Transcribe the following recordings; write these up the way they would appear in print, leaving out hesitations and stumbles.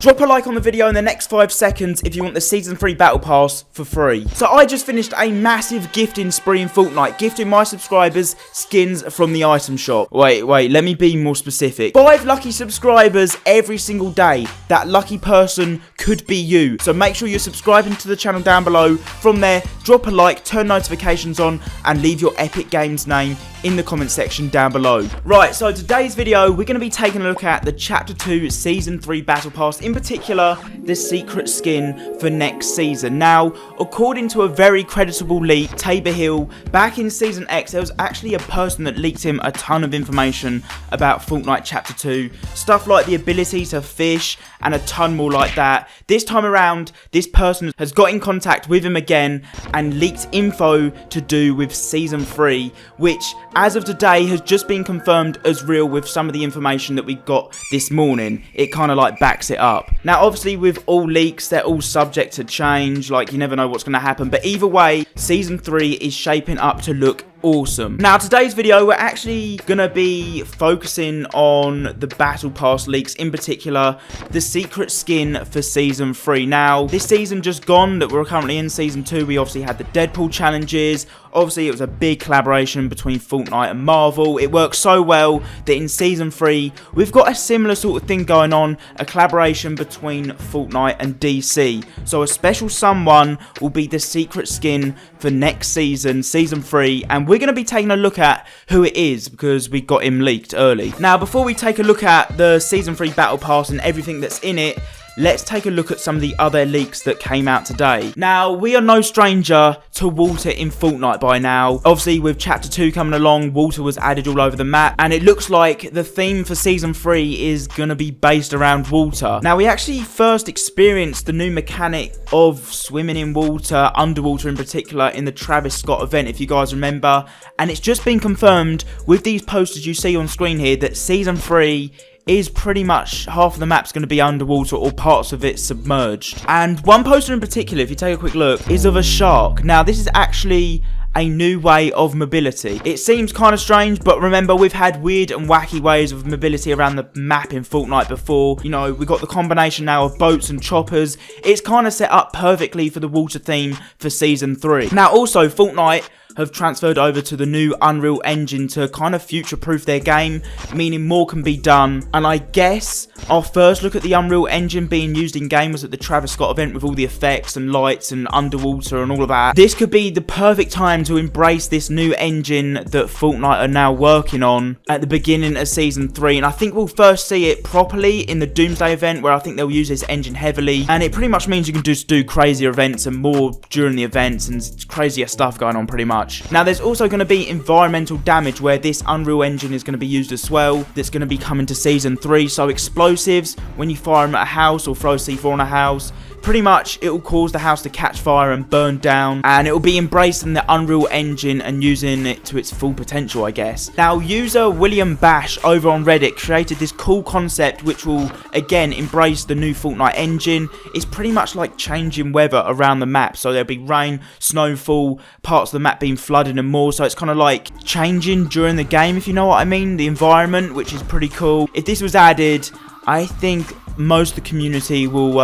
drop a like on the video in the next 5 seconds if you want the Season 3 Battle Pass for free. So I just finished a massive gifting spree in Fortnite, gifting my subscribers skins from the item shop. Wait, let me be more specific. 5 lucky subscribers every single day. That lucky person could be you. So make sure you're subscribing to the channel down below. From there, drop a like, turn notifications on, and leave your Epic Games name in the comment section down below. Right, so today's video, we're going to be taking a look at the Chapter 2 Season 3 Battle Pass, in particular, the secret skin for next season. Now, according to a very creditable leak, Tabor Hill, back in Season X, there was actually a person that leaked him a ton of information about Fortnite Chapter 2, stuff like the ability to fish, and a ton more like that. This time around, this person has got in contact with him again and leaked info to do with Season 3, which, as of today, has just been confirmed as real with some of the information that we got this morning. It kind of like backs it up. Now, obviously, with all leaks, they're all subject to change. Like, you never know what's going to happen. But either way, Season 3 is shaping up to look awesome. Now, today's video, we're actually gonna be focusing on the Battle Pass leaks, in particular the secret skin for Season 3. Now, this season just gone that we're currently in, Season 2, we obviously had the Deadpool challenges. Obviously, it was a big collaboration between Fortnite and Marvel. It worked so well that in Season 3, we've got a similar sort of thing going on, a collaboration between Fortnite and DC. So a special someone will be the secret skin for next season, Season 3, and we're going to be taking a look at who it is because we got him leaked early. Now, before we take a look at the Season 3 Battle Pass and everything that's in it, let's take a look at some of the other leaks that came out today. Now, we are no stranger to water in Fortnite by now. Obviously, with Chapter 2 coming along, water was added all over the map, and it looks like the theme for Season 3 is going to be based around water. Now, we actually first experienced the new mechanic of swimming in water, underwater in particular, in the Travis Scott event, if you guys remember, and it's just been confirmed with these posters you see on screen here that Season 3 is pretty much half of the map's going to be underwater or parts of it submerged. And one poster in particular, if you take a quick look, is of a shark. Now, this is actually a new way of mobility. It seems kind of strange, but remember, we've had weird and wacky ways of mobility around the map in Fortnite before. You know, we've got the combination now of boats and choppers. It's kind of set up perfectly for the water theme for Season 3. Now, also, Fortnite have transferred over to the new Unreal Engine to kind of future-proof their game, meaning more can be done. And I guess our first look at the Unreal Engine being used in-game was at the Travis Scott event with all the effects and lights and underwater and all of that. This could be the perfect time to embrace this new engine that Fortnite are now working on at the beginning of Season 3. And I think we'll first see it properly in the Doomsday event, where I think they'll use this engine heavily. And it pretty much means you can just do crazier events and more during the events and crazier stuff going on pretty much. Now, there's also going to be environmental damage where this Unreal Engine is going to be used as well. That's going to be coming to Season 3. So explosives, when you fire them at a house or throw a C4 on a house, pretty much it will cause the house to catch fire and burn down, and it will be embracing the Unreal Engine and using it to its full potential, I guess. Now, user William Bash over on Reddit created this cool concept which will again embrace the new Fortnite engine. It's pretty much like changing weather around the map, so there'll be rain, snowfall, parts of the map being flooded and more, so it's kind of like changing during the game, if you know what I mean, the environment, which is pretty cool. If this was added, I think most of the community will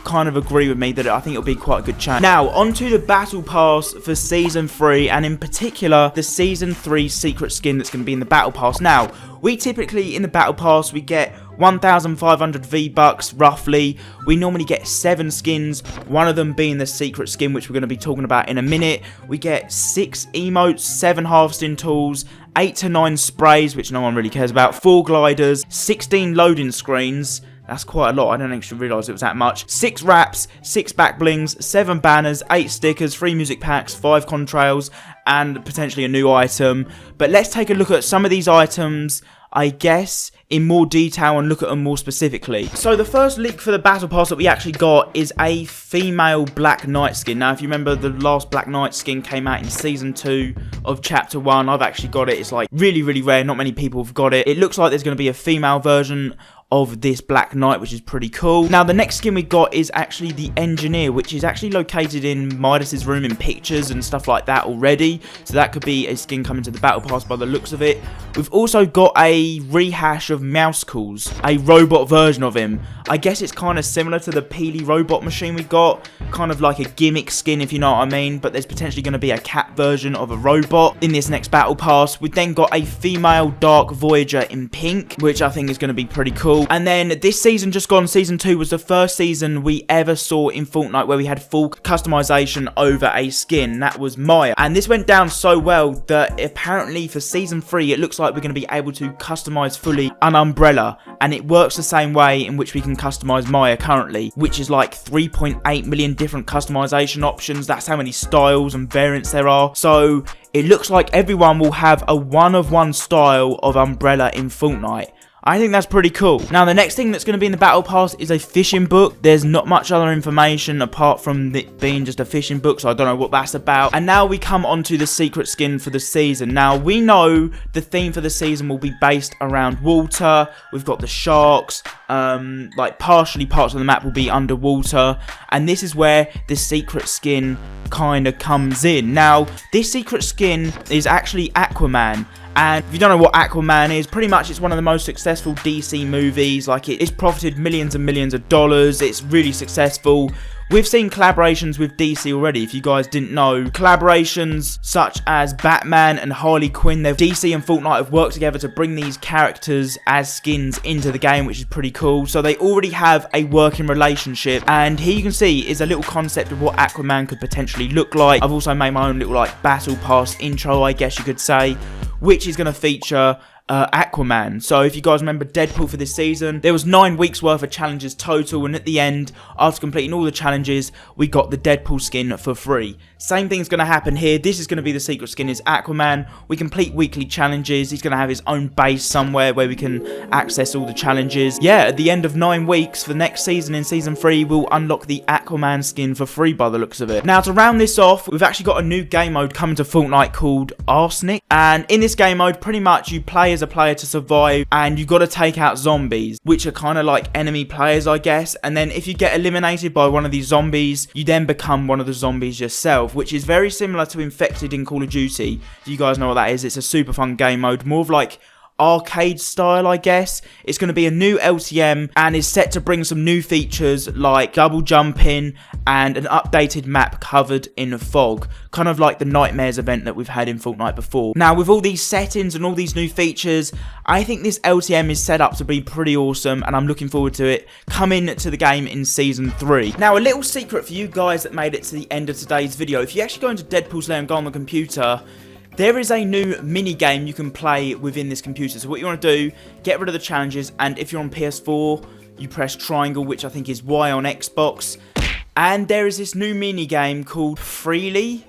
kind of agree with me that I think it'll be quite a good change. Now, onto the Battle Pass for Season 3, and in particular, the Season 3 secret skin that's going to be in the Battle Pass. Now, we typically, in the Battle Pass, we get 1,500 V-Bucks, roughly. We normally get 7 skins, one of them being the secret skin, which we're going to be talking about in a minute. We get 6 emotes, 7 harvesting tools, 8 to 9 sprays, which no one really cares about, 4 gliders, 16 loading screens. That's quite a lot. I didn't actually realise it was that much. 6 wraps, 6 back blings, 7 banners, 8 stickers, 3 music packs, 5 contrails, and potentially a new item. But let's take a look at some of these items, I guess, in more detail and look at them more specifically. So the first leak for the Battle Pass that we actually got is a female Black Knight skin. Now, if you remember, the last Black Knight skin came out in Season 2 of Chapter 1. I've actually got it. It's like really, really rare. Not many people have got it. It looks like there's going to be a female version of this Black Knight, which is pretty cool. Now, the next skin we got is actually the Engineer, which is actually located in Midas's room in pictures and stuff like that already. So that could be a skin coming to the Battle Pass by the looks of it. We've also got a rehash of Mousecalls, a robot version of him. I guess it's kind of similar to the Peely robot machine we got, kind of like a gimmick skin, if you know what I mean, but there's potentially going to be a cat version of a robot in this next Battle Pass. We've then got a female Dark Voyager in pink, which I think is going to be pretty cool. And then this season just gone, Season 2, was the first season we ever saw in Fortnite where we had full customization over a skin. That was Maya. And this went down so well that apparently for Season 3, it looks like we're going to be able to customize fully an Umbrella. And it works the same way in which we can customize Maya currently, which is like 3.8 million different customization options. That's how many styles and variants there are. So it looks like everyone will have a one-of-one style of Umbrella in Fortnite. I think that's pretty cool. Now, the next thing that's going to be in the Battle Pass is a fishing book. There's not much other information apart from it being just a fishing book, so I don't know what that's about. And now we come on to the secret skin for the season. Now, we know the theme for the season will be based around water. We've got the sharks. Like, partially parts of the map will be underwater. And this is where the secret skin kind of comes in. Now, this secret skin is actually Aquaman. And if you don't know what Aquaman is, pretty much it's one of the most successful DC movies. Like, it's profited millions and millions of dollars. It's really successful. We've seen collaborations with DC already, if you guys didn't know. Collaborations such as Batman and Harley Quinn. DC and Fortnite have worked together to bring these characters as skins into the game, which is pretty cool. So they already have a working relationship. And here you can see is a little concept of what Aquaman could potentially look like. I've also made my own little like Battle Pass intro, I guess you could say, which is going to feature Aquaman. So if you guys remember Deadpool for this season, there was 9 weeks worth of challenges total, and at the end, after completing all the challenges, we got the Deadpool skin for free. Same thing's going to happen here. This is going to be the secret skin is Aquaman. We complete weekly challenges. He's going to have his own base somewhere where we can access all the challenges. Yeah, at the end of 9 weeks for next season in Season 3, we'll unlock the Aquaman skin for free by the looks of it. Now, to round this off, we've actually got a new game mode coming to Fortnite called Arsenic. And in this game mode, pretty much you play as a player to survive, and you got to take out zombies, which are kind of like enemy players, I guess. And then if you get eliminated by one of these zombies, you then become one of the zombies yourself, which is very similar to Infected in Call of Duty. If you guys know what that is, it's a super fun game mode, more of like arcade style, I guess. It's going to be a new LTM and is set to bring some new features like double jumping and an updated map covered in fog, kind of like the Nightmares event that we've had in Fortnite before. Now, with all these settings and all these new features, I think this LTM is set up to be pretty awesome, and I'm looking forward to it coming to the game in Season 3. Now, a little secret for you guys that made it to the end of today's video. If you actually go into Deadpool's Lair and go on the computer, there is a new mini game you can play within this computer. So what you want to do, get rid of the challenges, and if you're on PS4, you press triangle, which I think is Y on Xbox. And there is this new mini game called Freely.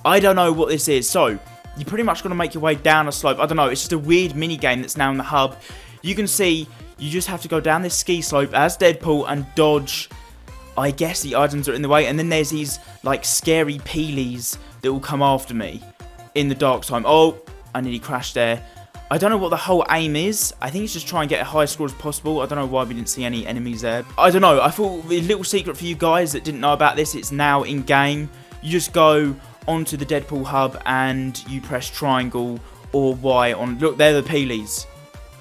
I don't know what this is. So you're pretty much going to make your way down a slope. I don't know. It's just a weird mini game that's now in the hub. You can see you just have to go down this ski slope as Deadpool and dodge, I guess, the items that are in the way. And then there's these like scary peelies that will come after me in the dark time. Oh, I nearly crashed there. I don't know what the whole aim is. I think it's just try and get a high score as possible. I don't know why we didn't see any enemies there. I don't know. I thought a little secret for you guys that didn't know about this. It's now in game. You just go onto the Deadpool hub and you press triangle or Y on. Look, they're the peelies.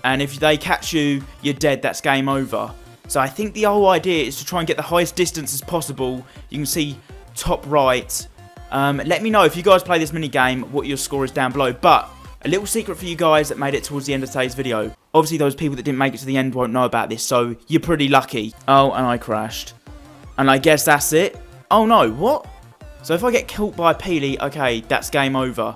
And if they catch you, you're dead. That's game over. So I think the whole idea is to try and get the highest distance as possible. You can see top right. Let me know if you guys play this mini game, what your score is down below. But a little secret for you guys that made it towards the end of today's video. Obviously, those people that didn't make it to the end won't know about this, so you're pretty lucky. Oh, and I crashed. And I guess that's it. Oh no, what? So if I get killed by a Peely, okay, that's game over.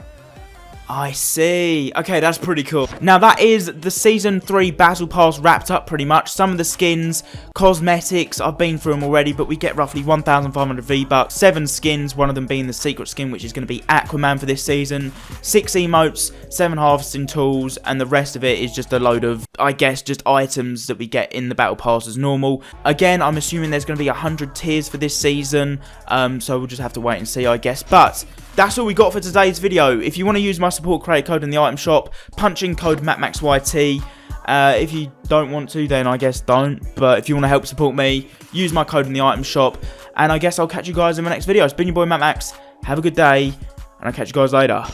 I see. Okay, that's pretty cool. Now, that is the Season 3 Battle Pass wrapped up pretty much. Some of the skins, cosmetics, I've been through them already, but we get roughly 1,500 V-Bucks, 7 skins, one of them being the secret skin, which is going to be Aquaman for this season, 6 emotes, 7 harvesting tools, and the rest of it is just a load of, I guess, just items that we get in the Battle Pass as normal. Again, I'm assuming there's going to be 100 tiers for this season, so we'll just have to wait and see, I guess. But that's all we got for today's video. If you want to use my support creator code in the item shop, punch in code macmacsyt. If you don't want to, then I guess don't. But if you want to help support me, use my code in the item shop. And I guess I'll catch you guys in my next video. It's been your boy, Matt Max. Have a good day, and I'll catch you guys later.